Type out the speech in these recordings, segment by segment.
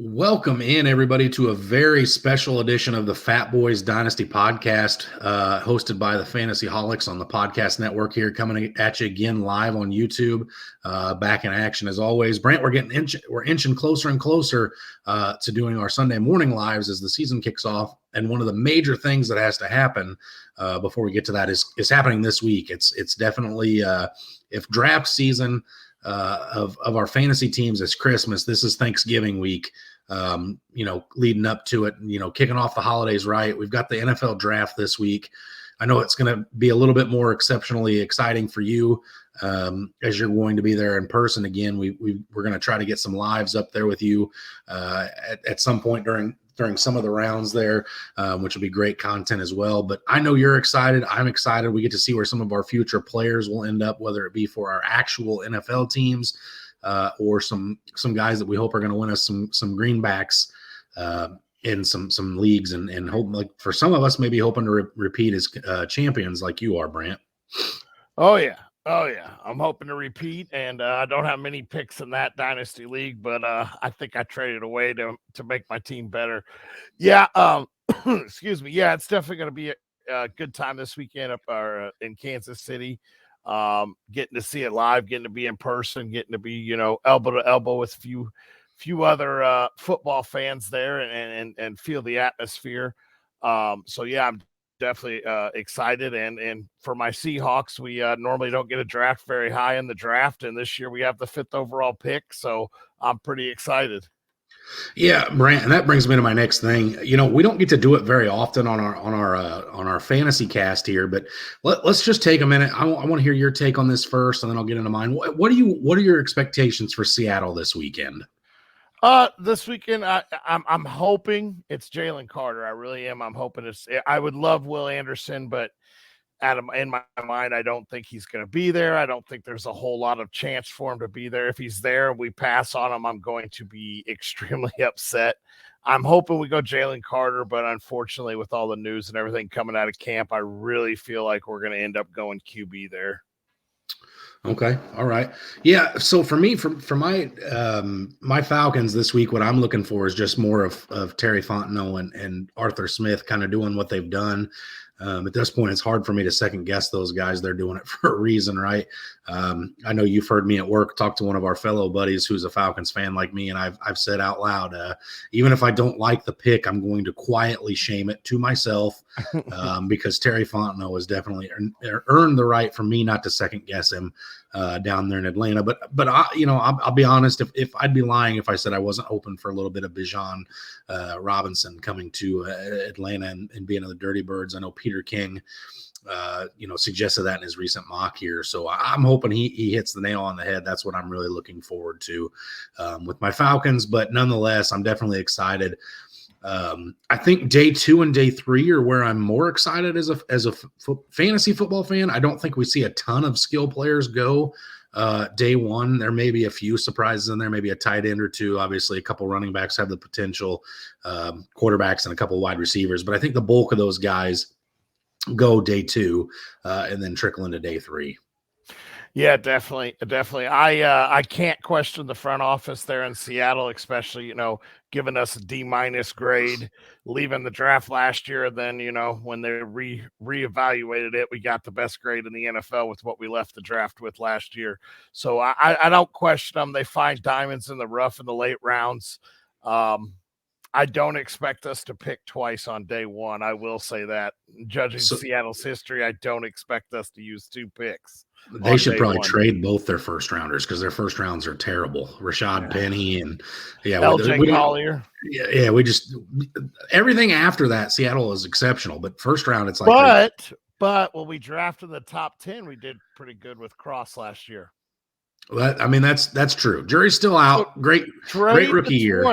Welcome in, everybody, to a very special edition of the Fatboyz Dynasty podcast, hosted by the Fantasy Holics on the podcast network here, coming at you again live on YouTube, back in action as always. Brant, we're inching closer and closer to doing our Sunday morning lives as the season kicks off. And one of the major things that has to happen before we get to that is happening this week. It's definitely if draft season of our fantasy teams is Christmas, this is Thanksgiving week. Leading up to it, kicking off the holidays, right? We've got the NFL draft this week. I know it's going to be a little bit more exceptionally exciting for you as you're going to be there in person again. We're going to try to get some lives up there with you at some point during some of the rounds there, which will be great content as well. But I know you're excited. I'm excited. We get to see where some of our future players will end up, whether it be for our actual NFL teams or some guys that we hope are going to win us some greenbacks in some leagues, and hope, like for some of us, maybe hoping to repeat as champions like you are, Brant. Oh yeah. I'm hoping to repeat, and I don't have many picks in that dynasty league, but I think I traded away to make my team better. Yeah. Excuse me. Yeah, it's definitely going to be a good time this weekend up in Kansas City. Getting to see it live, getting to be in person, getting to be, elbow to elbow with few other football fans there and feel the atmosphere. So yeah, I'm definitely excited. And for my Seahawks, we normally don't get a draft very high in the draft, and this year we have the 5th overall pick. So I'm pretty excited. Yeah, Brant, and that brings me to my next thing. We don't get to do it very often on our fantasy cast here, but let's just take a minute. I want to hear your take on this first, and then I'll get into mine. What are your expectations for Seattle this weekend? This weekend, I'm hoping it's Jalen Carter. I really am. I'm hoping I would love Will Anderson, but in my mind, I don't think he's going to be there. I don't think there's a whole lot of chance for him to be there. If he's there and we pass on him, I'm going to be extremely upset. I'm hoping we go Jalen Carter, but unfortunately, with all the news and everything coming out of camp, I really feel like we're going to end up going QB there. Okay. All right. Yeah. So for me, for my Falcons this week, what I'm looking for is just more of Terry Fontenot and Arthur Smith kind of doing what they've done. At this point, it's hard for me to second guess those guys. They're doing it for a reason, right? I know you've heard me at work talk to one of our fellow buddies who's a Falcons fan like me, and I've said out loud, even if I don't like the pick, I'm going to quietly shame it to myself because Terry Fontenot has definitely earned the right for me not to second guess him down there in Atlanta. But I'll be honest, if I'd be lying if I said I wasn't open for a little bit of Bijan Robinson coming to Atlanta and being in the Dirty Birds. I know Peter King suggested that in his recent mock here. So I'm hoping he hits the nail on the head. That's what I'm really looking forward to with my Falcons. But nonetheless, I'm definitely excited. I think day 2 and day 3 are where I'm more excited as a fantasy football fan. I don't think we see a ton of skill players go day 1. There may be a few surprises in there, maybe a tight end or two. Obviously, a couple running backs have the potential, quarterbacks and a couple wide receivers. But I think the bulk of those guys go day 2 and then trickle into day 3. Yeah, definitely. I can't question the front office there in Seattle, especially, giving us a D- grade, leaving the draft last year. Then, when they reevaluated it, we got the best grade in the NFL with what we left the draft with last year. So I don't question them. They find diamonds in the rough in the late rounds. I don't expect us to pick twice on day 1. I will say that. Judging Seattle's history, I don't expect us to use 2 picks. They should probably trade both their first rounders because their first rounds are terrible. Rashad Penny and LJ Collier. Yeah, we just everything after that, Seattle is exceptional, but first round it's like. But when we drafted the top 10, we did pretty good with Cross last year. That's true. Jury's still out. Great rookie year.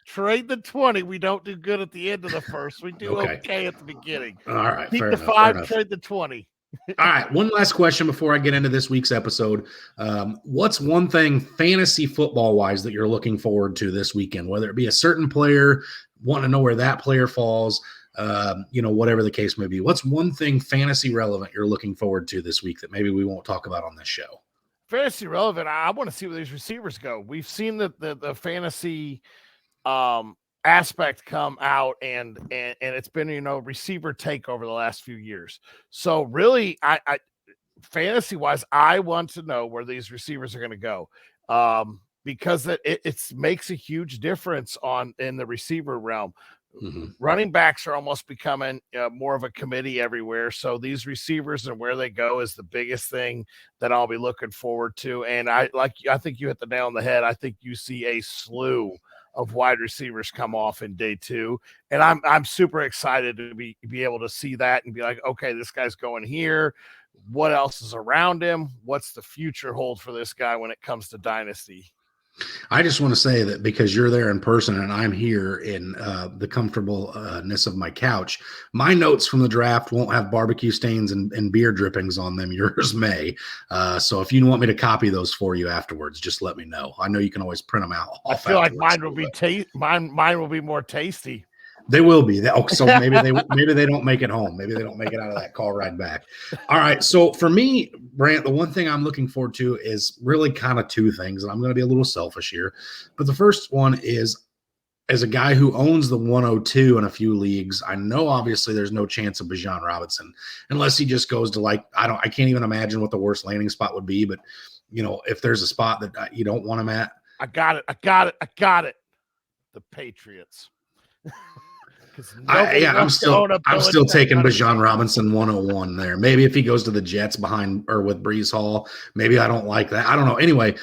Trade the 20. We don't do good at the end of the first. We do okay at the beginning. All right. Keep the 5, trade the 20. All right. One last question before I get into this week's episode. What's one thing fantasy football wise that you're looking forward to this weekend, whether it be a certain player, want to know where that player falls, whatever the case may be. What's one thing fantasy relevant you're looking forward to this week that maybe we won't talk about on this show? Fantasy relevant. I want to see where these receivers go. We've seen the fantasy aspect come out, and it's been, receiver take over the last few years. So really, I fantasy wise, I want to know where these receivers are going to go. Because it makes a huge difference in the receiver realm. Mm-hmm. Running backs are almost becoming more of a committee everywhere. So these receivers and where they go is the biggest thing that I'll be looking forward to. And I think you hit the nail on the head. I think you see a slew of wide receivers come off in day 2. And I'm super excited to be able to see that and be like, okay, this guy's going here. What else is around him? What's the future hold for this guy when it comes to dynasty? I just want to say that because you're there in person and I'm here in the comfortableness of my couch, my notes from the draft won't have barbecue stains and beer drippings on them. Yours may. So if you want me to copy those for you afterwards, just let me know. I know you can always print them out. I feel like mine will be mine will be more tasty. They will be. So maybe they don't make it home. Maybe they don't make it out of that car ride back. All right. So for me, Brant, the one thing I'm looking forward to is really kind of 2 things, and I'm going to be a little selfish here. But the first one is, as a guy who owns the 102 in a few leagues, I know obviously there's no chance of Bijan Robinson unless he just goes to I can't even imagine what the worst landing spot would be. But if there's a spot that you don't want him at, I got it. The Patriots. I'm still taking Bijan Robinson 101 there. Maybe if he goes to the Jets behind or with Breece Hall, maybe I don't like that. I don't know. Anyway,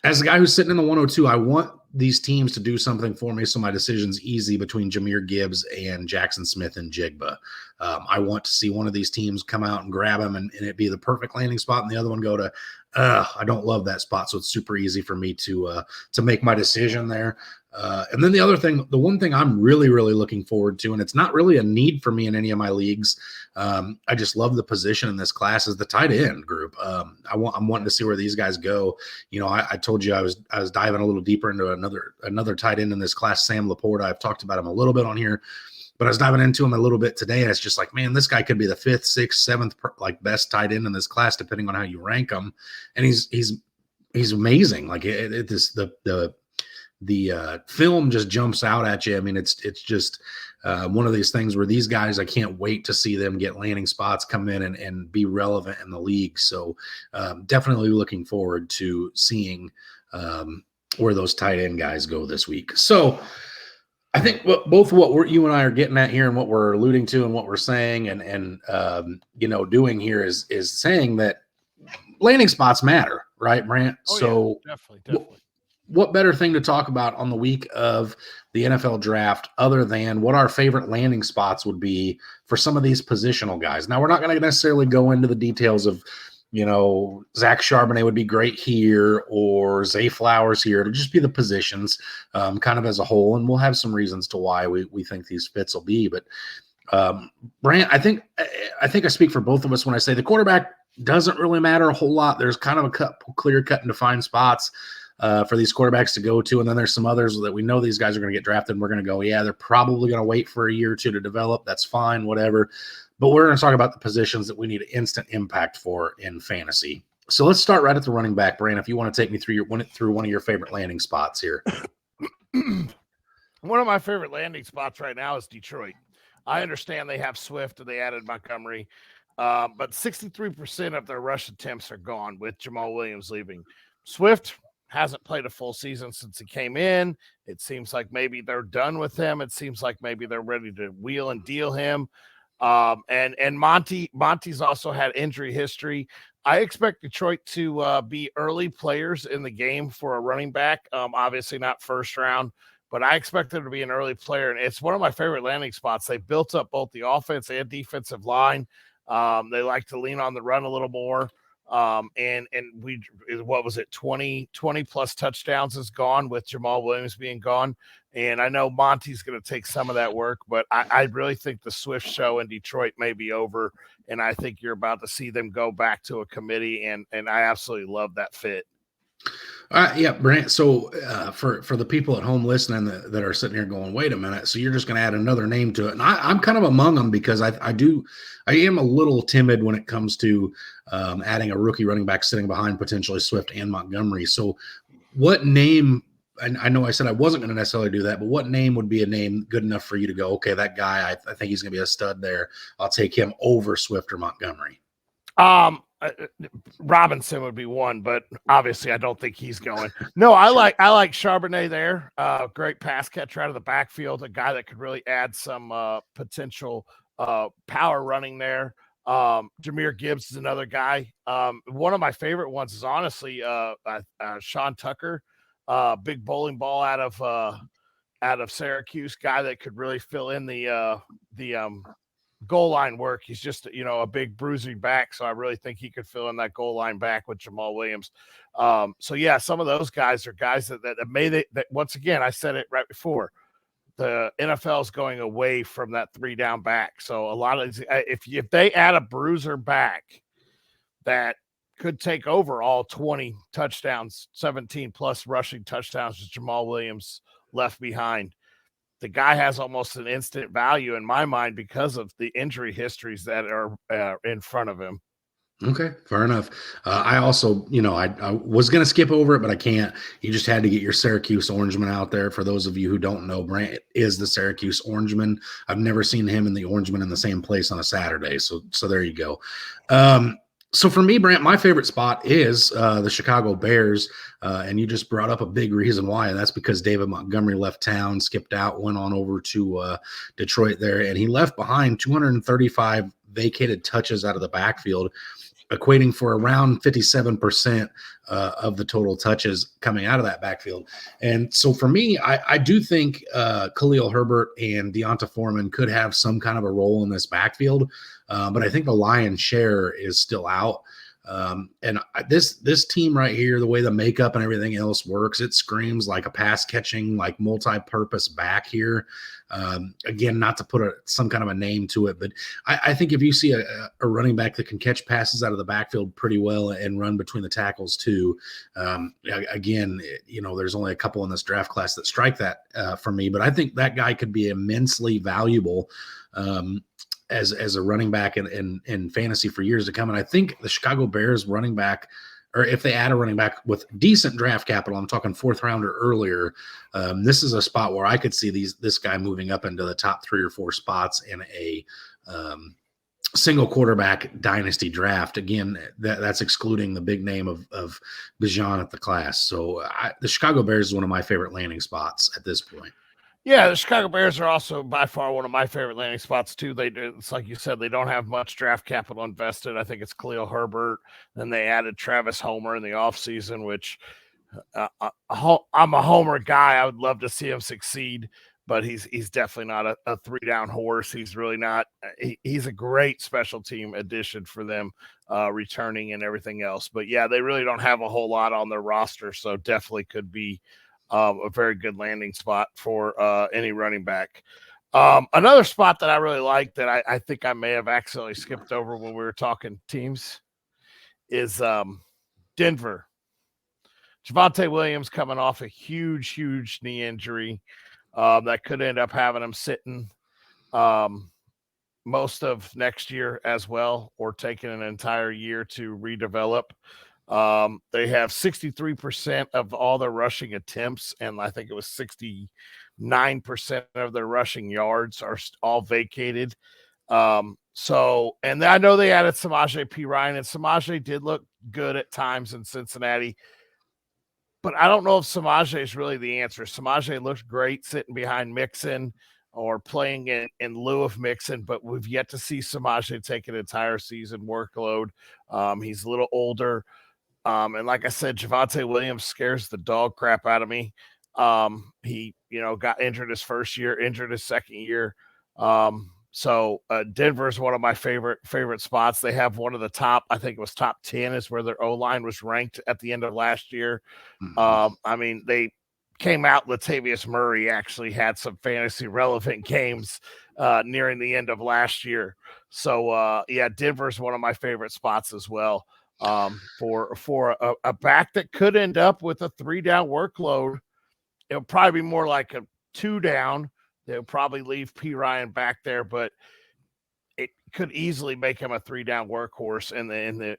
as a guy who's sitting in the 102, I want these teams to do something for me so my decision's easy between Jahmyr Gibbs and Jackson Smith and Jigba. I want to see one of these teams come out and grab him and it be the perfect landing spot, and the other one go to I don't love that spot, so it's super easy for me to make my decision there. And then the one thing I'm really, really looking forward to, and it's not really a need for me in any of my leagues, I just love the position in this class, is the tight end group. I'm wanting to see where these guys go. I told you I was diving a little deeper into another tight end in this class, Sam Laporta. I've talked about him a little bit on here, but I was diving into him a little bit today, and it's just like, man, this guy could be the 5th, 6th, 7th best tight end in this class, depending on how you rank him. And he's amazing. Like the film just jumps out at you. I mean, it's just one of these things where these guys, I can't wait to see them get landing spots, come in and be relevant in the league. So definitely looking forward to seeing where those tight end guys go this week. So I think both what you and I are getting at here and what we're alluding to and what we're saying and doing here is saying that landing spots matter, right, Brant? So yeah, definitely. What better thing to talk about on the week of the NFL draft other than what our favorite landing spots would be for some of these positional guys? Now, we're not going to necessarily go into the details of, Zach Charbonnet would be great here or Zay Flowers here. It'll just be the positions kind of as a whole, and we'll have some reasons to why we think these fits will be. But Brant, I think I speak for both of us when I say the quarterback doesn't really matter a whole lot. There's kind of a clear cut and defined spots for these quarterbacks to go to. And then there's some others that we know these guys are going to get drafted and we're going to go, yeah, they're probably going to wait for a year or two to develop. That's fine, whatever. But we're going to talk about the positions that we need instant impact for in fantasy. So let's start right at the running back, Brand. If you want to take me through one of your favorite landing spots here. One of my favorite landing spots right now is Detroit. I understand they have Swift and they added Montgomery, but 63% of their rush attempts are gone with Jamal Williams leaving. Swift hasn't played a full season since he came in. It seems like maybe they're done with him. It seems like maybe they're ready to wheel and deal him. And Monty's also had injury history. I expect Detroit to be early players in the game for a running back. Obviously not first round, but I expect them to be an early player. And it's one of my favorite landing spots. They built up both the offense and defensive line. They like to lean on the run a little more. And what was it? 20 plus touchdowns is gone with Jamal Williams being gone. And I know Monty's going to take some of that work, but I really think the Swift show in Detroit may be over. And I think you're about to see them go back to a committee. And I absolutely love that fit. Yeah, Brant. So for the people at home listening that are sitting here going, wait a minute, so you're just going to add another name to it. And I'm kind of among them because I am a little timid when it comes to adding a rookie running back sitting behind potentially Swift and Montgomery. So what name I know I said I wasn't going to necessarily do that, but what name would be a name good enough for you to go, okay, that guy, I think he's going to be a stud there. I'll take him over Swift or Montgomery. Robinson would be one, but obviously I don't think he's going. No, I like Charbonnet there. Great pass catcher out of the backfield, a guy that could really add some potential power running there. Jahmyr Gibbs is another guy. One of my favorite ones is honestly Sean Tucker, big bowling ball out of Syracuse, guy that could really fill in the goal line work. He's just, a big bruising back. So I really think he could fill in that goal line back with Jamal Williams. So yeah, some of those guys are guys that once again, I said it right before, the NFL is going away from that 3 down back. So a lot of, if they add a bruiser back that could take over all 20 touchdowns, 17 plus rushing touchdowns with Jamal Williams left behind, the guy has almost an instant value in my mind because of the injury histories that are in front of him. Okay, fair enough. I also, I was going to skip over it, but I can't. You just had to get your Syracuse Orangeman out there. For those of you who don't know, Brant is the Syracuse Orangeman. I've never seen him and the Orangeman in the same place on a Saturday. So there you go. So for me, Brant, my favorite spot is the Chicago Bears. And you just brought up a big reason why, and that's because David Montgomery left town, skipped out, went on over to Detroit there, and he left behind 235 vacated touches out of the backfield, equating for around 57% of the total touches coming out of that backfield. And so for me, I do think Khalil Herbert and Deonta Foreman could have some kind of a role in this backfield, but I think the lion's share is still out. And this team right here, the way the makeup and everything else works, it screams like a pass catching, like multi-purpose back here. Again, not to put some kind of a name to it, but I think if you see a running back that can catch passes out of the backfield pretty well and run between the tackles too, again, there's only a couple in this draft class that strike that for me, but I think that guy could be immensely valuable as a running back in fantasy for years to come. And I think the Chicago Bears running back, or if they add a running back with decent draft capital, I'm talking 4th rounder earlier, this is a spot where I could see this guy moving up into the top 3 or 4 spots in a single quarterback dynasty draft. Again, that's excluding the big name of Bijan at the class. So the Chicago Bears is one of my favorite landing spots at this point. Yeah, the Chicago Bears are also by far one of my favorite landing spots too. It's like you said, they don't have much draft capital invested. I think it's Khalil Herbert. Then they added Travis Homer in the offseason, which I'm a Homer guy. I would love to see him succeed, but he's definitely not a 3 down horse. He's really not. He's a great special team addition for them, returning and everything else. But yeah, they really don't have a whole lot on their roster, so definitely could be a very good landing spot for any running back. Another spot that I really like that I think I may have accidentally skipped over when we were talking teams is Denver. Javonte Williams coming off a huge knee injury that could end up having him sitting most of next year as well, or taking an entire year to redevelop. They have 63% of all their rushing attempts, and I think it was 69% of their rushing yards are all vacated. So, and I know they added Samaje Perine, and Samaje did look good at times in Cincinnati, but I don't know if Samaje is really the answer. Samaje looked great sitting behind Mixon or playing in lieu of Mixon, but we've yet to see Samaje take an entire season workload. He's a little older. And like I said, Javonte Williams scares the dog crap out of me. He, got injured his first year, injured his second year. So Denver is one of my favorite spots. They have one of the top, I think it was top 10 is where their O-line was ranked at the end of last year. I mean, they came out, Latavius Murray actually had some fantasy relevant games nearing the end of last year. So yeah, Denver's one of my favorite spots as well. For a back that could end up with a 3 down workload. It'll probably be more like a 2 down. They'll probably leave P. Ryan back there, but it could easily make him a 3 down workhorse in the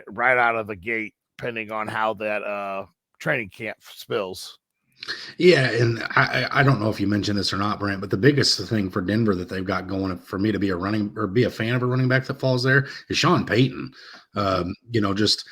right out of the gate, depending on how that training camp spills. Yeah, and I don't know if you mentioned this or not, Brent, but the biggest thing for Denver that they've got going for me to be a running or be a fan of a running back that falls there is Sean Payton. Just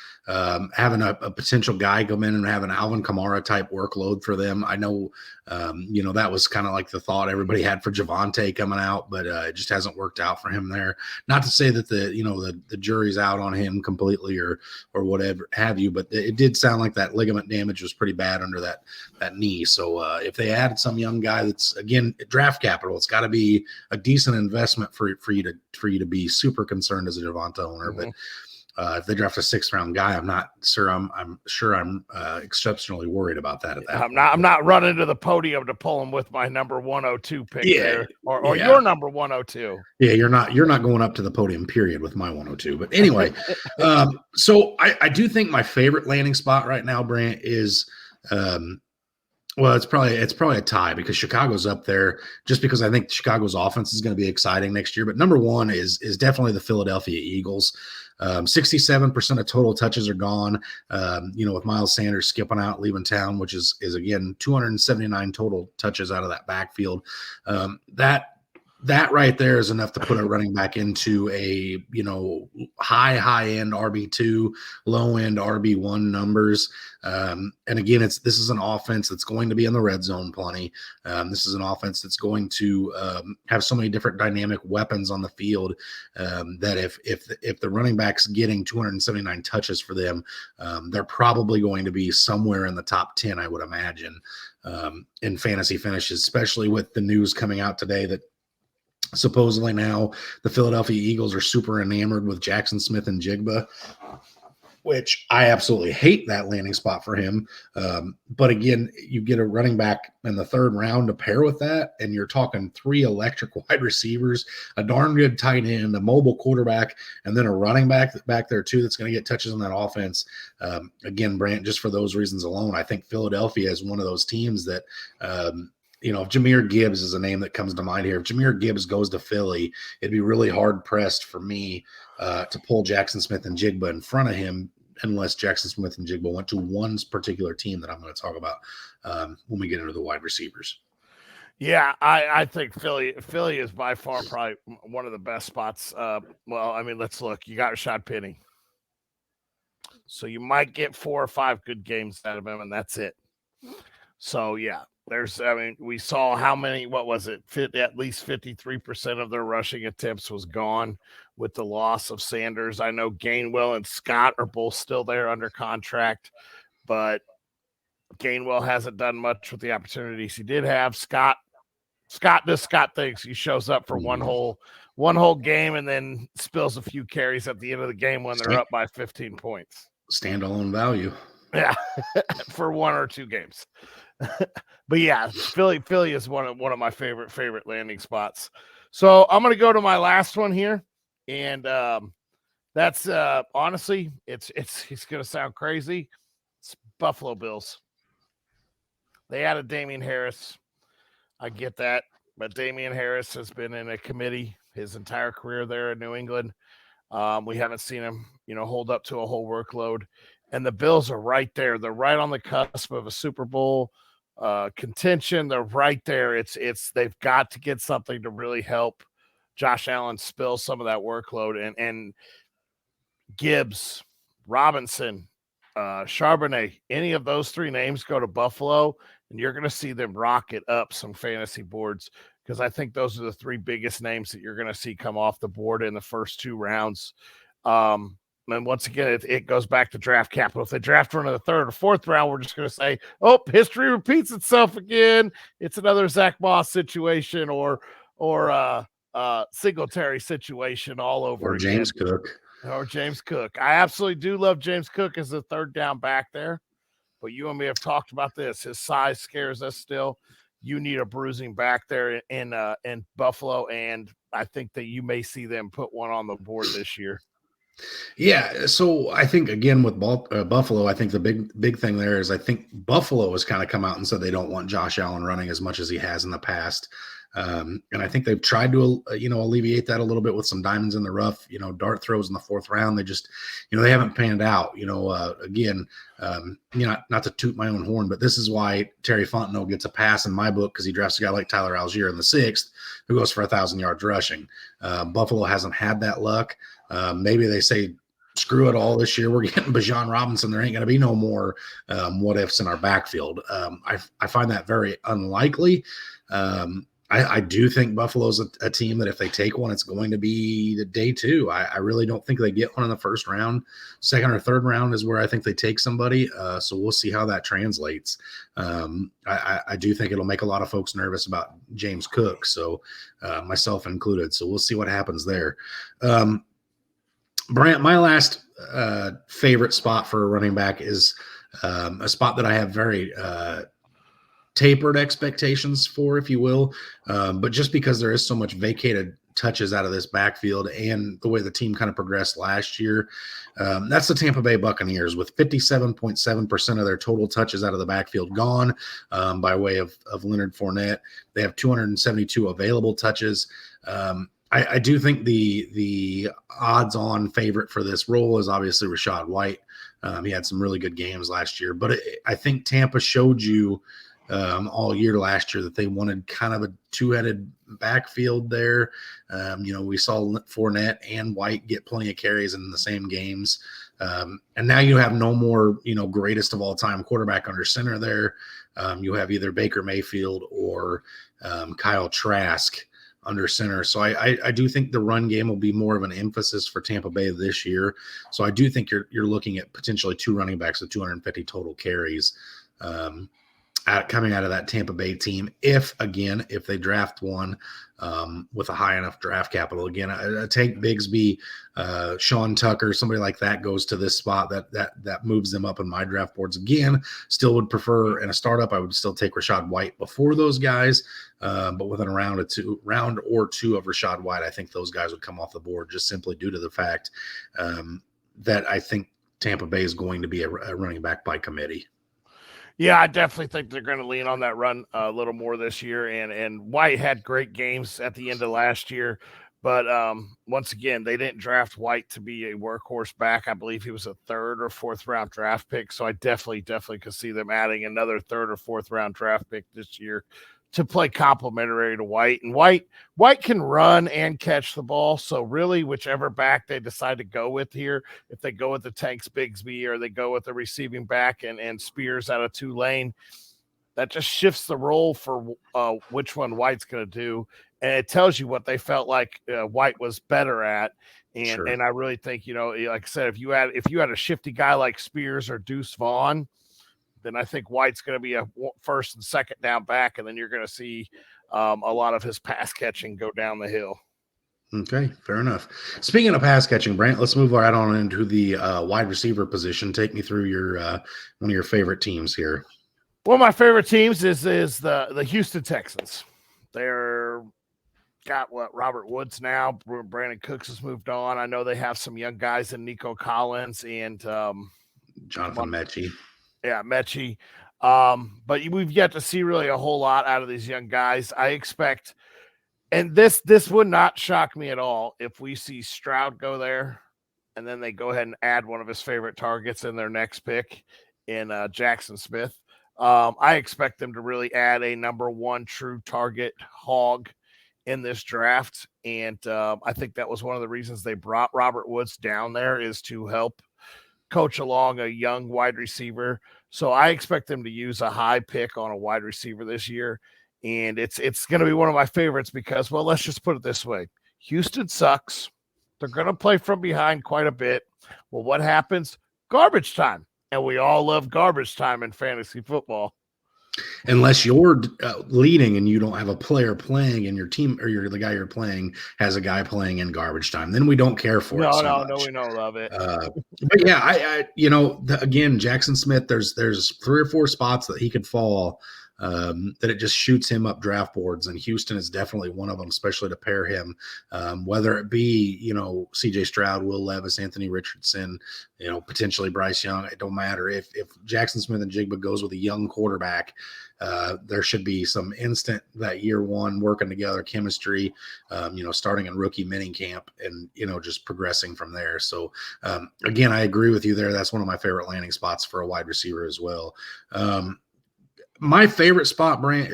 having a potential guy come in and have an Alvin Kamara type workload for them. I know, that was kind of like the thought everybody had for Javante coming out, but it just hasn't worked out for him there. Not to say that the jury's out on him completely or whatever have you, but it did sound like that ligament damage was pretty bad under that knee. So if they added some young guy that's again draft capital, it's got to be a decent investment for you to be super concerned as a Javante owner. Mm-hmm. But if they draft a 6th-round guy, I'm sure I'm exceptionally worried about that. At that, I'm not running to the podium to pull him with my number 102 pick there, or your number 102. Yeah, you're not going up to the podium, period, with my 102. But anyway, so I do think my favorite landing spot right now, Brant, is well, it's probably a tie because Chicago's up there just because I think Chicago's offense is going to be exciting next year. But number one is definitely the Philadelphia Eagles. 67% of total touches are gone. With Miles Sanders skipping out, leaving town, which is again 279 total touches out of that backfield. That right there is enough to put a running back into a high end RB2, low end RB1 numbers. And again, this is an offense that's going to be in the red zone plenty. This is an offense that's going to have so many different dynamic weapons on the field that if the running back's getting 279 touches for them, they're probably going to be somewhere in the top 10, I would imagine, in fantasy finishes, especially with the news coming out today that supposedly now the Philadelphia Eagles are super enamored with Jackson Smith and Jigba, which I absolutely hate that landing spot for him. But again, you get a running back in the 3rd round to pair with that, and you're talking 3 electric wide receivers, a darn good tight end, a mobile quarterback, and then a running back there too that's going to get touches on that offense. Again, Brant, just for those reasons alone, I think Philadelphia is one of those teams that if Jahmyr Gibbs is a name that comes to mind here. If Jahmyr Gibbs goes to Philly, it'd be really hard pressed for me to pull Jackson Smith and Jigba in front of him unless Jackson Smith and Jigba went to one particular team that I'm going to talk about when we get into the wide receivers. Yeah, I think Philly is by far probably one of the best spots. Let's look. You got Rashad Penny. So you might get 4 or 5 good games out of him, and that's it. So, yeah. We saw how many, what was it? At least 53% of their rushing attempts was gone with the loss of Sanders. I know Gainwell and Scott are both still there under contract, but Gainwell hasn't done much with the opportunities he did have. Scott does Scott things. He shows up for one whole game and then spills a few carries at the end of the game when they're up by 15 points. Standalone value. Yeah, for 1 or 2 games. But yeah, Philly is one of my favorite landing spots. So I'm going to go to my last one here, and that's honestly, it's going to sound crazy. It's Buffalo Bills. They added Damian Harris. I get that, but Damian Harris has been in a committee his entire career there in New England. We haven't seen him, hold up to a whole workload. And the Bills are right there. They're right on the cusp of a Super Bowl contention. They're right there. They've got to get something to really help Josh Allen spill some of that workload. And Gibbs, Robinson, Charbonnet, any of those 3 names go to Buffalo, and you're going to see them rocket up some fantasy boards because I think those are the 3 biggest names that you're going to see come off the board in the first 2 rounds. And once again, it goes back to draft capital. If they draft one in the 3rd or 4th round, we're just going to say, oh, history repeats itself again. It's another Zach Moss situation or Singletary situation all over or James Cook. Or James Cook. I absolutely do love James Cook as a 3rd down back there. But you and me have talked about this. His size scares us still. You need a bruising back there in Buffalo, and I think that you may see them put one on the board this year. Yeah, so I think again with Buffalo, I think the big thing there is I think Buffalo has kind of come out and said they don't want Josh Allen running as much as he has in the past. And I think they've tried to, alleviate that a little bit with some diamonds in the rough, dart throws in the fourth round. They just, they haven't panned out, again, not to toot my own horn, but this is why Terry Fontenot gets a pass in my book, because he drafts a guy like Tyler Algier in the sixth who goes for 1,000 yards rushing. Buffalo hasn't had that luck. Maybe they say, screw it all this year. We're getting Bijan Robinson. There ain't going to be no more what ifs in our backfield. I find that very unlikely. I do think Buffalo's a team that if they take one, it's going to be the day two. I really don't think they get one in the first round. Second or third round is where I think they take somebody. So we'll see how that translates. I do think it'll make a lot of folks nervous about James Cook, so myself included. So we'll see what happens there. Brant, my last favorite spot for a running back is a spot that I have very tapered expectations for, if you will, but just because there is so much vacated touches out of this backfield and the way the team kind of progressed last year, that's the Tampa Bay Buccaneers, with 57.7% of their total touches out of the backfield gone by way of Leonard Fournette. They have 272 available touches. I do think the odds-on favorite for this role is obviously Rachaad White. He had some really good games last year, but I think Tampa showed you all year last year that they wanted kind of a two-headed backfield there. We saw Fournette and White get plenty of carries in the same games. And now you have no more, greatest of all time quarterback under center there. You have either Baker Mayfield or Kyle Trask under center. So I do think the run game will be more of an emphasis for Tampa Bay this year. So I do think you're looking at potentially two running backs with 250 total carries coming out of that Tampa Bay team, if they draft one with a high enough draft capital. Again, I take Bigsby, Sean Tucker, somebody like that goes to this spot that moves them up in my draft boards. Again, still would prefer in a startup, I would still take Rachaad White before those guys, but within a round or two of Rachaad White, I think those guys would come off the board just simply due to the fact that I think Tampa Bay is going to be a running back by committee. Yeah, I definitely think they're going to lean on that run a little more this year. And White had great games at the end of last year. But once again, they didn't draft White to be a workhorse back. I believe he was a third or fourth round draft pick. So I definitely could see them adding another third or fourth round draft pick this year to play complementary to White. And White can run and catch the ball. So really, whichever back they decide to go with here, if they go with the Tanks Bigsby or they go with the receiving back and Spears out of Tulane, that just shifts the role for which one White's going to do. And it tells you what they felt like White was better at. And Sure. And I really think, like I said, if you had a shifty guy like Spears or Deuce Vaughn, then I think White's going to be a first and second down back, and then you're going to see a lot of his pass catching go down the hill. Okay, fair enough. Speaking of pass catching, Brant, let's move right on into the wide receiver position. Take me through your one of your favorite teams here. One of my favorite teams is the Houston Texans. They're got Robert Woods now. Brandon Cooks has moved on. I know they have some young guys in Nico Collins and Jonathan Mechie. Yeah, Mechie. But we've yet to see really a whole lot out of these young guys. I expect, and this would not shock me at all if we see Stroud go there, and then they go ahead and add one of his favorite targets in their next pick in Jackson Smith. I expect them to really add a number one true target hog in this draft, and I think that was one of the reasons they brought Robert Woods down there, is to help coach along a young wide receiver. So I expect them to use a high pick on a wide receiver this year. And it's going to be one of my favorites because, well, let's just put it this way. Houston sucks. They're going to play from behind quite a bit. Well, what happens? Garbage time. And we all love garbage time in fantasy football. Unless you're leading and you don't have a player playing and your team or the guy you're playing has a guy playing in garbage time, then we don't care for it. No, we don't love it. But yeah, again, Jackson Smith, there's 3 or 4 spots that he could fall that it just shoots him up draft boards, and Houston is definitely one of them, especially to pair him, whether it be, CJ Stroud, Will Levis, Anthony Richardson, potentially Bryce Young. It don't matter if Jackson Smith and Jigba goes with a young quarterback. There should be some instant that year one working together chemistry, starting in rookie mini camp and, just progressing from there. So again, I agree with you there. That's one of my favorite landing spots for a wide receiver as well. My favorite spot, Brant,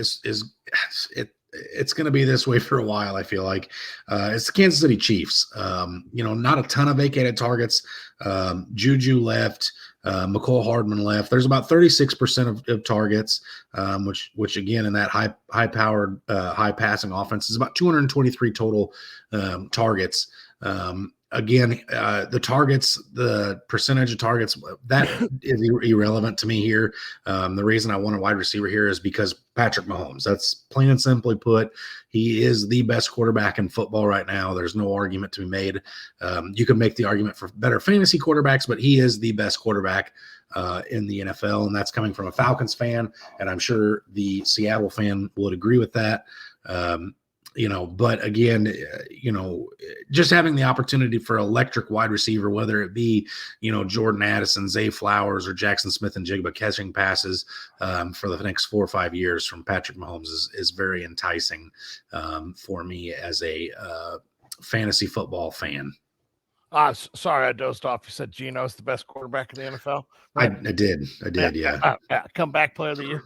it's going to be this way for a while. I feel like it's the Kansas City Chiefs. Not a ton of vacated targets. Juju left. McCole Hardman left. There's about 36% of targets, which again in that high powered, high passing offense is about 223 total targets. Again, the targets, the percentage of targets, that is irrelevant to me here. The reason I want a wide receiver here is because Patrick Mahomes. That's plain and simply put. He is the best quarterback in football right now. There's no argument to be made. You can make the argument for better fantasy quarterbacks, but he is the best quarterback in the NFL, and that's coming from a Falcons fan, and I'm sure the Seattle fan would agree with that. But again, just having the opportunity for electric wide receiver, whether it be, Jordan Addison, Zay Flowers, or Jackson Smith and Jigba catching passes for the next 4 or 5 years from Patrick Mahomes is very enticing for me as a fantasy football fan. Sorry, I dozed off. You said Geno's the best quarterback in the NFL. Right? I did. Yeah. Comeback player of the year.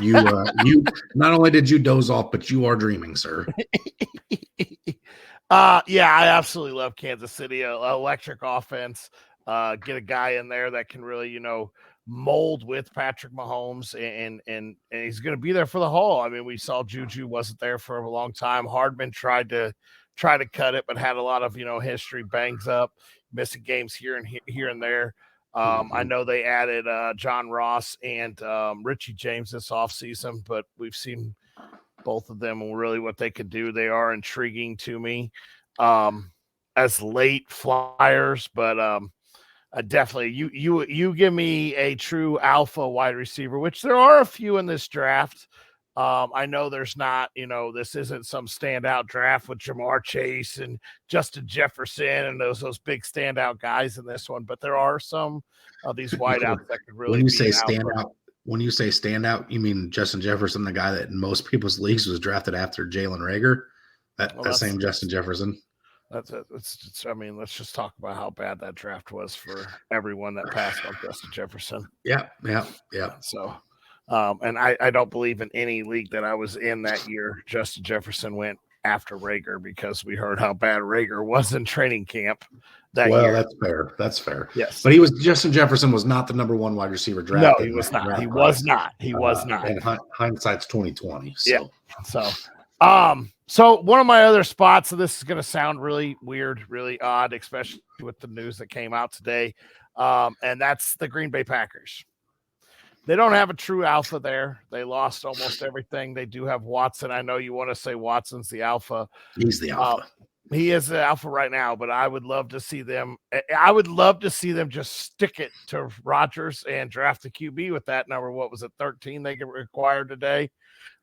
You not only did you doze off, but you are dreaming, sir. Yeah, I absolutely love Kansas City. Electric offense. Get a guy in there that can really, mold with Patrick Mahomes, and he's going to be there for the whole. I mean, we saw Juju wasn't there for a long time. Hardman tried to cut it, but had a lot of history, bangs up, missing games here and there. I know they added John Ross and Richie James this offseason, but we've seen both of them and really what they could do. They are intriguing to me as late flyers, but definitely you give me a true alpha wide receiver, which there are a few in this draft. I know there's not, this isn't some standout draft with Jamar Chase and Justin Jefferson and those big standout guys in this one, but there are some of these wideouts that could really. When you say standout, you mean Justin Jefferson, the guy that in most people's leagues was drafted after Jalen Reagor? That same Justin Jefferson. Let's just talk about how bad that draft was for everyone that passed on Justin Jefferson. Yeah. So. And I don't believe in any league that I was in that year Justin Jefferson went after Reagor, because we heard how bad Reagor was in training camp that year. Well, that's fair. Yes. But Justin Jefferson was not the number one wide receiver drafted. No, he was not. He was not. And hindsight's 2020. So. Yeah. So one of my other spots, and this is going to sound really weird, really odd, especially with the news that came out today, and that's the Green Bay Packers. They don't have a true alpha there. They lost almost everything. They do have Watson. I know you want to say Watson's the alpha. He's the alpha. He is the alpha right now, but I would love to see them. I would love to see them just stick it to Rodgers and draft the QB with that number. What was it, 13 they get required today?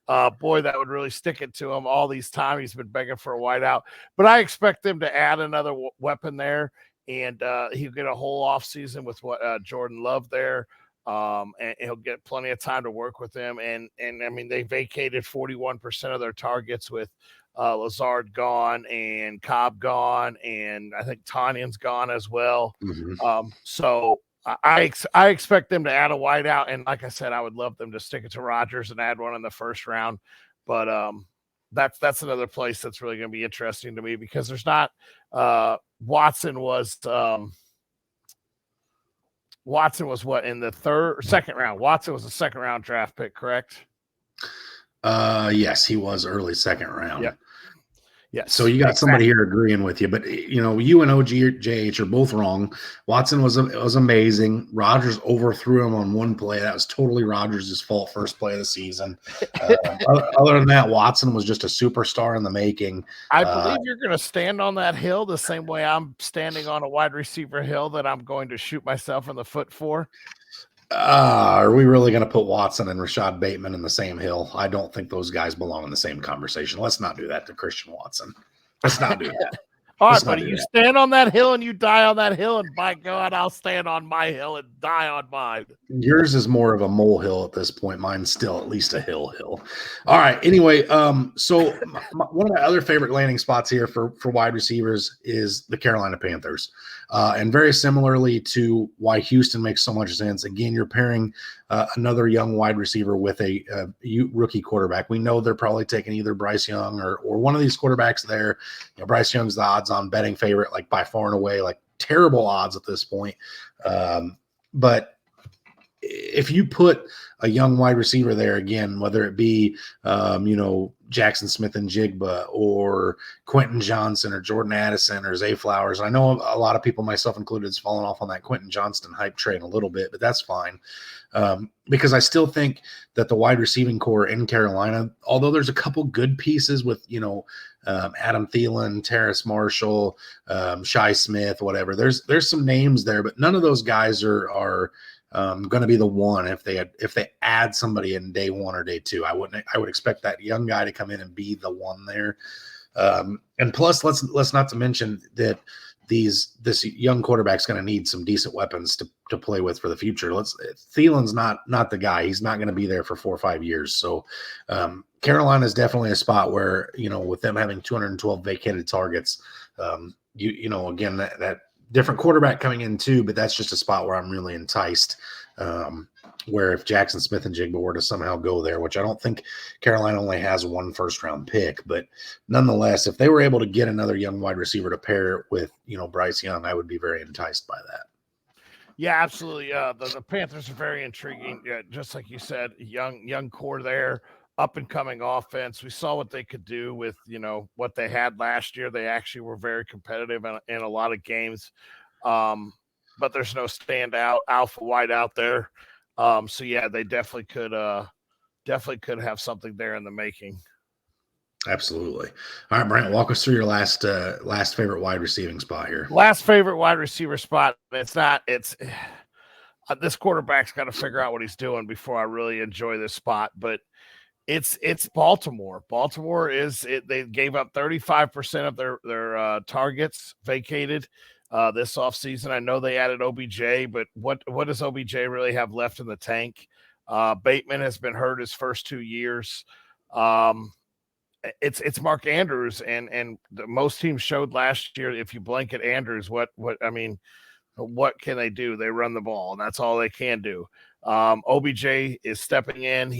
Boy, that would really stick it to him. All these time he's been begging for a wideout. But I expect them to add another weapon there, and he'll get a whole offseason with Jordan Love there. And he'll get plenty of time to work with them. And I mean, they vacated 41% of their targets with Lazard gone and Cobb gone, and I think Tanyan's gone as well. Mm-hmm. So I expect them to add a wideout, and like I said, I would love them to stick it to Rodgers and add one in the first round. But that's another place that's really going to be interesting to me, because there's not Watson was what, in the second round? Watson was a second round draft pick, correct? Yes, he was early second round. Yep. Yes. So you got somebody here agreeing with you, but you and OGJH are both wrong. Watson was amazing. Rodgers overthrew him on one play. That was totally Rodgers' fault. First play of the season. Other than that, Watson was just a superstar in the making. I believe you're going to stand on that hill the same way I'm standing on a wide receiver hill that I'm going to shoot myself in the foot for. Are we really going to put Watson and Rashad Bateman in the same hill? I don't think those guys belong in the same conversation. Let's not do that to Christian Watson. Let's not do that. All Let's right, not buddy, do you that. stand on that hill and you die on that hill, and by God, I'll stand on my hill and die on mine. Yours is more of a molehill at this point. Mine's still at least a hill. All right. Anyway, so one of my other favorite landing spots here for wide receivers is the Carolina Panthers, and very similarly to why Houston makes so much sense. Again, you're pairing another young wide receiver with a rookie quarterback. We know they're probably taking either Bryce Young or one of these quarterbacks there. Bryce Young's the odds-on betting favorite, like by far and away, like terrible odds at this point. But if you put a young wide receiver there again, whether it be, Jackson Smith and Jigba or Quentin Johnson or Jordan Addison or Zay Flowers, I know a lot of people, myself included, has fallen off on that Quentin Johnston hype train a little bit, but that's fine. Because I still think that the wide receiving core in Carolina, although there's a couple good pieces with, Adam Thielen, Terrace Marshall, Shi Smith, whatever, there's some names there, but none of those guys are going to be the one if they add somebody in day one or day two. I would expect that young guy to come in and be the one there. And plus, let's not to mention that this young quarterback's going to need some decent weapons to play with for the future. Thielen's not the guy. He's not going to be there for 4 or 5 years. So Carolina is definitely a spot where, with them having 212 vacated targets, again, that different quarterback coming in too, but that's just a spot where I'm really enticed. Where if Jackson Smith and Jigba were to somehow go there, which I don't think Carolina only has one first-round pick, but nonetheless, if they were able to get another young wide receiver to pair with, Bryce Young, I would be very enticed by that. Yeah, absolutely. The Panthers are very intriguing. Yeah, just like you said, young core there, up and coming offense. We saw what they could do with, what they had last year. They actually were very competitive in a lot of games. But there's no standout alpha wide out there. So yeah, they definitely could have something there in the making. Absolutely. All right, Brent, walk us through your last favorite wide receiving spot here. Last favorite wide receiver spot. It's this quarterback's got to figure out what he's doing before I really enjoy this spot, but it's Baltimore. Baltimore they gave up 35% of their targets vacated this offseason. I know they added OBJ, but what does OBJ really have left in the tank? Bateman has been hurt his first 2 years. It's Mark Andrews, and most teams showed last year, if you blanket Andrews, what can they do? They run the ball, and that's all they can do. OBJ is stepping in.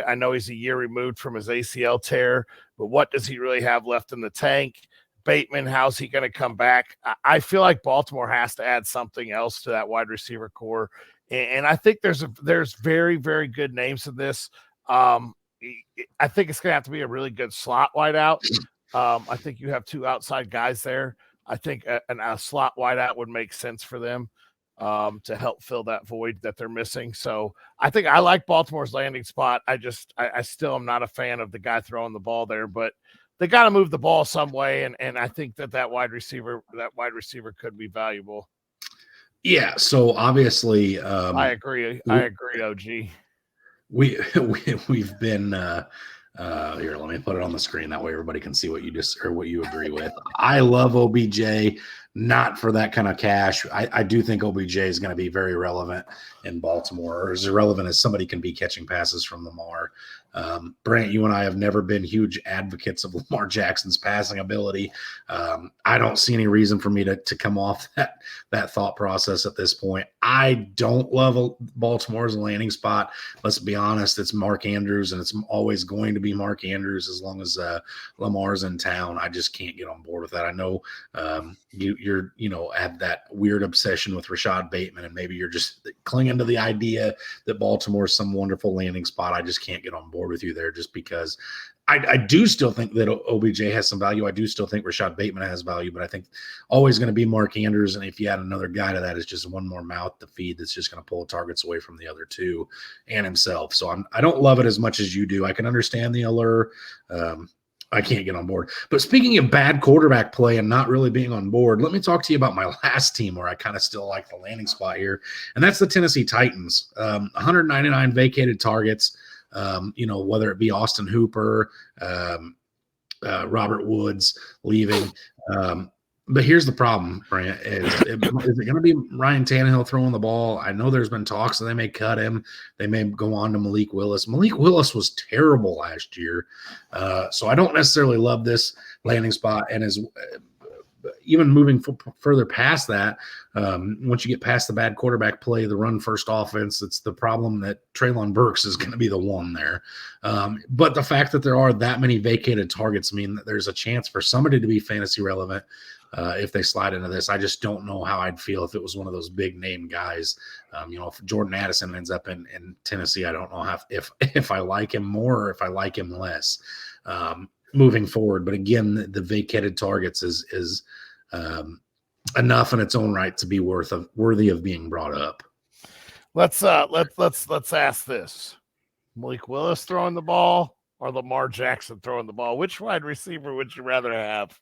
I know he's a year removed from his ACL tear, but what does he really have left in the tank? Bateman, how's he going to come back? I feel like Baltimore has to add something else to that wide receiver core, and I think there's very, very good names in this. I think it's going to have to be a really good slot wide out. I think you have two outside guys there. I think a slot wide out would make sense for them to help fill that void that they're missing. So I think I like Baltimore's landing spot. I still am not a fan of the guy throwing the ball there, but they got to move the ball some way. And I think that wide receiver could be valuable. Yeah. So obviously, I agree. OG. We've been here, let me put it on the screen, that way everybody can see what you agree with. I love OBJ, not for that kind of cash. I do think OBJ is going to be very relevant in Baltimore, or as irrelevant as somebody can be catching passes from Lamar. Brant, you and I have never been huge advocates of Lamar Jackson's passing ability. I don't see any reason for me to come off that thought process at this point. I don't love Baltimore's landing spot. Let's be honest, it's Mark Andrews, and it's always going to be Mark Andrews as long as Lamar's in town. I just can't get on board with that. I know you're have that weird obsession with Rashad Bateman, and maybe you're just clinging to the idea that Baltimore is some wonderful landing spot. I just can't get on board with you there, just because I do still think that OBJ has some value. I do still think Rashad Bateman has value, but I think always going to be Mark Andrews. And if you add another guy to that, it's just one more mouth to feed that's just going to pull targets away from the other two and himself. So I don't love it as much as you do. I can understand the allure. I can't get on board. But speaking of bad quarterback play and not really being on board, let me talk to you about my last team where I kind of still like the landing spot here, and that's the Tennessee Titans. 199 vacated targets. Whether it be Austin Hooper, Robert Woods leaving. But here's the problem, Brant, is it going to be Ryan Tannehill throwing the ball? I know there's been talks that they may cut him. They may go on to Malik Willis. Malik Willis was terrible last year. So I don't necessarily love this landing spot. And as even moving further past that, once you get past the bad quarterback play, the run first offense, it's the problem that Treylon Burks is going to be the one there. But the fact that there are that many vacated targets mean that there's a chance for somebody to be fantasy relevant if they slide into this. I just don't know how I'd feel if it was one of those big name guys. If Jordan Addison ends up in Tennessee, I don't know if I like him more or if I like him less. Moving forward, but again, the vacated targets is enough in its own right to be worthy of being brought up. Let's ask this: Malik Willis throwing the ball or Lamar Jackson throwing the ball? Which wide receiver would you rather have?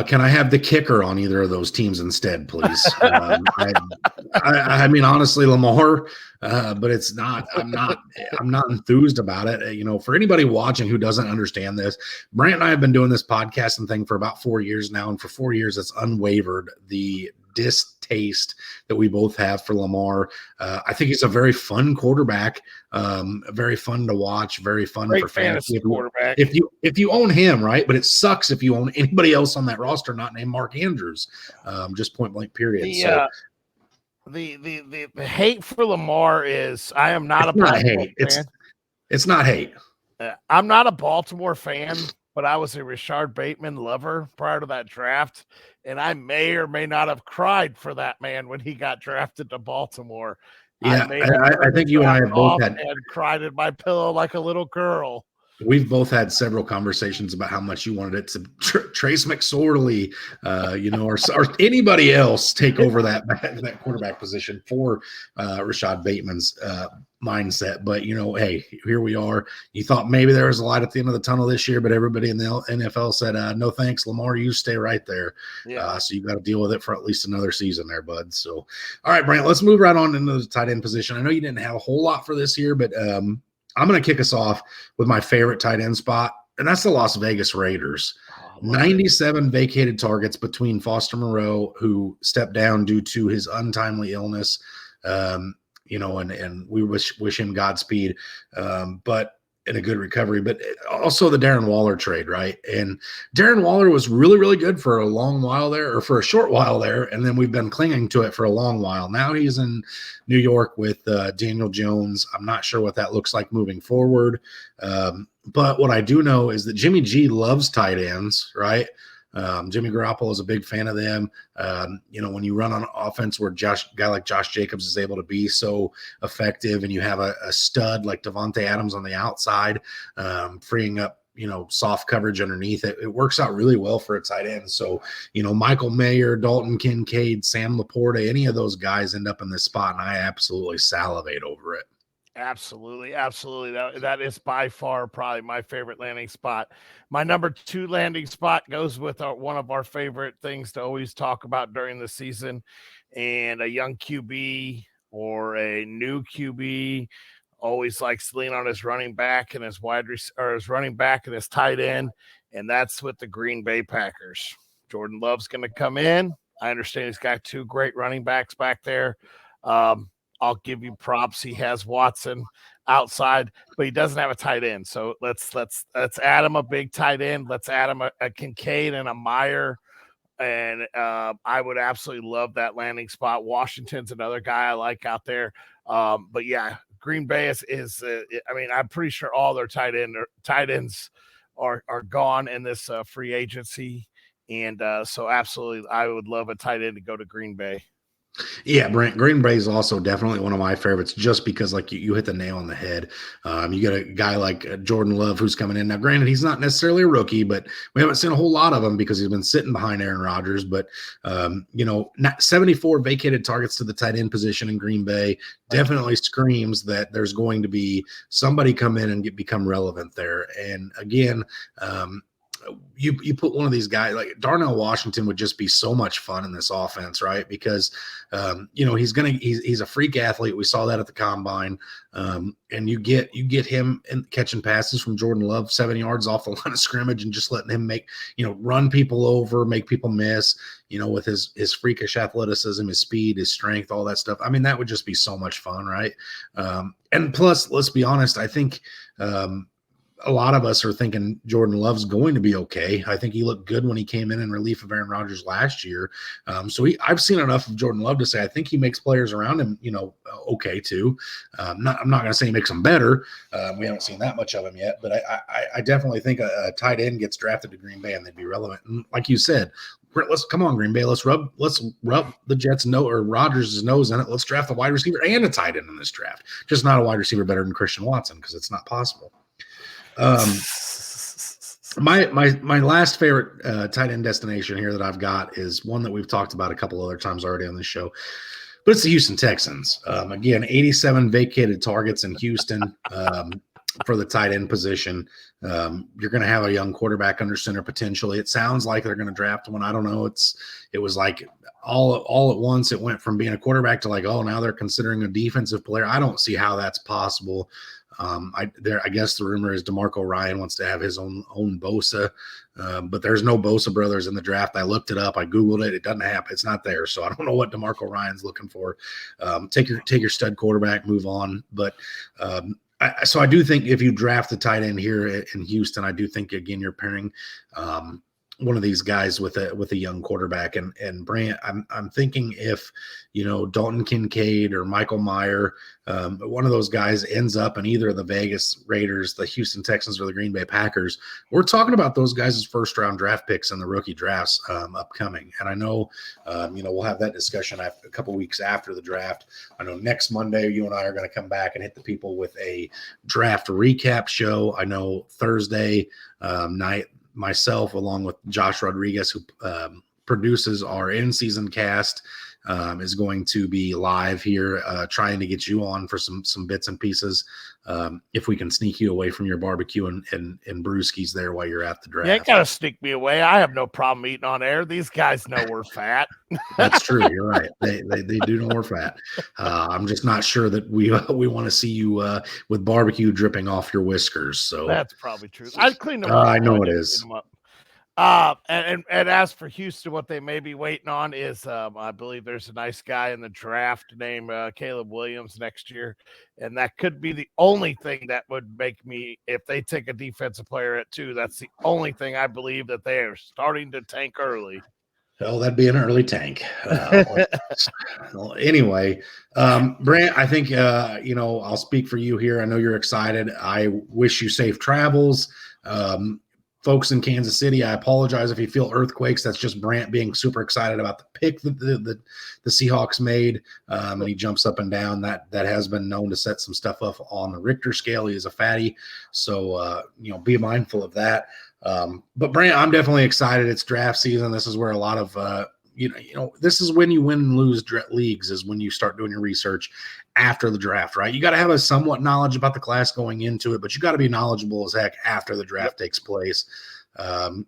Can I have the kicker on either of those teams instead, please? I mean, honestly, Lamar, but it's not. I'm not enthused about it. For anybody watching who doesn't understand this, Brant and I have been doing this podcasting thing for about 4 years now, and for 4 years, it's unwavered the distaste that we both have for Lamar. I think he's a very fun quarterback, very fun to watch, very fun Great for fantasy quarterback. If you own him, right? But it sucks if you own anybody else on that roster not named Mark Andrews. Just point blank period. The hate for Lamar is I am not a Baltimore fan. It's not hate. I'm not a Baltimore fan, but I was a Rashard Bateman lover prior to that draft. And I may or may not have cried for that man when he got drafted to Baltimore. Yeah, I think you and I have both had and cried in my pillow like a little girl. We've both had several conversations about how much you wanted it to Trace McSorley, or anybody else take over that quarterback position for Rashad Bateman's mindset. But, hey, here we are. You thought maybe there was a light at the end of the tunnel this year, but everybody in the NFL said, no thanks, Lamar, you stay right there. Yeah. So you got to deal with it for at least another season there, bud. So, all right, Brant, let's move right on into the tight end position. I know you didn't have a whole lot for this year, but I'm going to kick us off with my favorite tight end spot, and that's the Las Vegas Raiders. 97 vacated targets between Foster Moreau, who stepped down due to his untimely illness, and we wish him Godspeed, but in a good recovery. But also the Darren Waller trade, right? And Darren Waller was really, really good for a long while there, or for a short while there, and then we've been clinging to it for a long while. Now he's in New York with Daniel Jones. I'm not sure what that looks like moving forward. But what I do know is that Jimmy G loves tight ends, right? Jimmy Garoppolo is a big fan of them. When you run on offense where a guy like Josh Jacobs is able to be so effective, and you have a stud like Devontae Adams on the outside, freeing up, soft coverage underneath it, it works out really well for a tight end. So, Michael Mayer, Dalton Kincaid, Sam Laporta, any of those guys end up in this spot, and I absolutely salivate over it. Absolutely. That is by far probably my favorite landing spot. My number 2 landing spot goes with one of our favorite things to always talk about during the season, and a young QB or a new QB always likes to lean on his running back and his running back and his tight end, and that's with the Green Bay Packers. Jordan Love's going to come in. I understand he's got 2 great running backs back there. I'll give you props. He has Watson outside, but he doesn't have a tight end. So let's add him a big tight end. Let's add him a Kincaid and a Meyer. And I would absolutely love that landing spot. Washington's another guy I like out there. But yeah, Green Bay is I'm pretty sure all their tight ends are gone in this free agency. And so absolutely, I would love a tight end to go to Green Bay. Yeah, Brent, Green Bay is also definitely one of my favorites, just because like you hit the nail on the head. You got a guy like Jordan Love who's coming in. Now, granted, he's not necessarily a rookie, but we haven't seen a whole lot of him because he's been sitting behind Aaron Rodgers. But, 74 vacated targets to the tight end position in Green Bay definitely screams that there's going to be somebody come in and become relevant there. And again, you put one of these guys like Darnell Washington would just be so much fun in this offense, right? Because he's a freak athlete. We saw that at the combine, and you get him and catching passes from Jordan Love 7 yards off the line of scrimmage and just letting him run people over, make people miss. With his freakish athleticism, his speed, his strength, all that stuff. I mean, that would just be so much fun, right? And plus, let's be honest, I think a lot of us are thinking Jordan Love's going to be okay. I think he looked good when he came in relief of Aaron Rodgers last year. I've seen enough of Jordan Love to say I think he makes players around him, okay too. I'm not going to say he makes them better. We haven't seen that much of him yet, but I definitely think a tight end gets drafted to Green Bay and they'd be relevant. And like you said, let's come on, Green Bay. Let's rub the Jets' nose or Rodgers' nose in it. Let's draft a wide receiver and a tight end in this draft. Just not a wide receiver better than Christian Watson because it's not possible. My last favorite tight end destination here that I've got is one that we've talked about a couple other times already on this show, but it's the Houston Texans. Again, 87 vacated targets in Houston for the tight end position. You're going to have a young quarterback under center potentially. It sounds like they're going to draft one. I don't know. It was like all at once. It went from being a quarterback to like, oh, now they're considering a defensive player. I don't see how that's possible. I guess the rumor is DeMarco Ryan wants to have his own Bosa, but there's no Bosa brothers in the draft. I looked it up. I Googled it. It doesn't happen. It's not there. So I don't know what DeMarco Ryan's looking for. Take your stud quarterback, move on. But so I do think if you draft the tight end here in Houston, I do think again you're pairing one of these guys with a young quarterback. And Brant, I'm thinking if Dalton Kincaid or Michael Mayer, one of those guys ends up in either of the Vegas Raiders, the Houston Texans, or the Green Bay Packers, we're talking about those guys as first round draft picks in the rookie drafts upcoming. And I know we'll have that discussion a couple weeks after the draft. I know next Monday you and I are going to come back and hit the people with a draft recap show. I know Thursday night, myself, along with Josh Rodriguez, who produces our in-season cast, is going to be live here, trying to get you on for some bits and pieces. If we can sneak you away from your barbecue and brewskis there while you're at the draft. You ain't gotta sneak me away. I have no problem eating on air. These guys know we're fat. That's true. You're right. They do know we're fat. I'm just not sure that we want to see you with barbecue dripping off your whiskers. So that's probably true. I'd clean them up. I know it is. And as for Houston, what they may be waiting on is I believe there's a nice guy in the draft named Caleb Williams next year, and that could be the only thing that would make me, if they take a defensive player at 2, that's the only thing I believe that they are starting to tank early. Oh, that'd be an early tank. Well, anyway, Brant, I think I'll speak for you here. I know you're excited. I wish you safe travels. Folks in Kansas City, I apologize if you feel earthquakes. That's just Brant being super excited about the pick that the Seahawks made, and he jumps up and down. That has been known to set some stuff up on the Richter scale. He is a fatty, so be mindful of that. But Brant, I'm definitely excited. It's draft season. This is where a lot of this is when you win and lose leagues, is when you start doing your research after the draft, right? You got to have a somewhat knowledge about the class going into it, but you got to be knowledgeable as heck after the draft takes place. And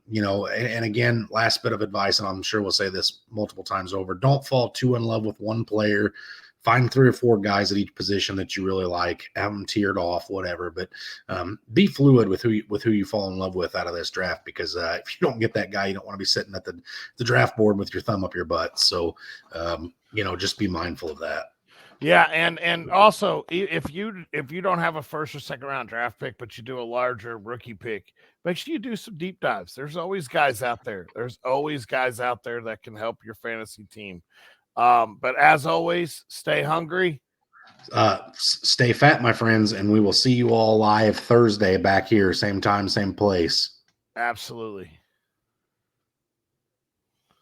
again, last bit of advice, and I'm sure we'll say this multiple times over, don't fall too in love with one player. Find 3 or 4 guys at each position that you really like, have them tiered off, whatever. But be fluid with who you fall in love with out of this draft, because if you don't get that guy, you don't want to be sitting at the draft board with your thumb up your butt. So, just be mindful of that. Yeah, and also if you don't have a first or second round draft pick, but you do a larger rookie pick, make sure you do some deep dives. There's always guys out there. That can help your fantasy team. But as always, stay hungry. Stay fat, my friends, and we will see you all live Thursday back here, same time, same place. Absolutely.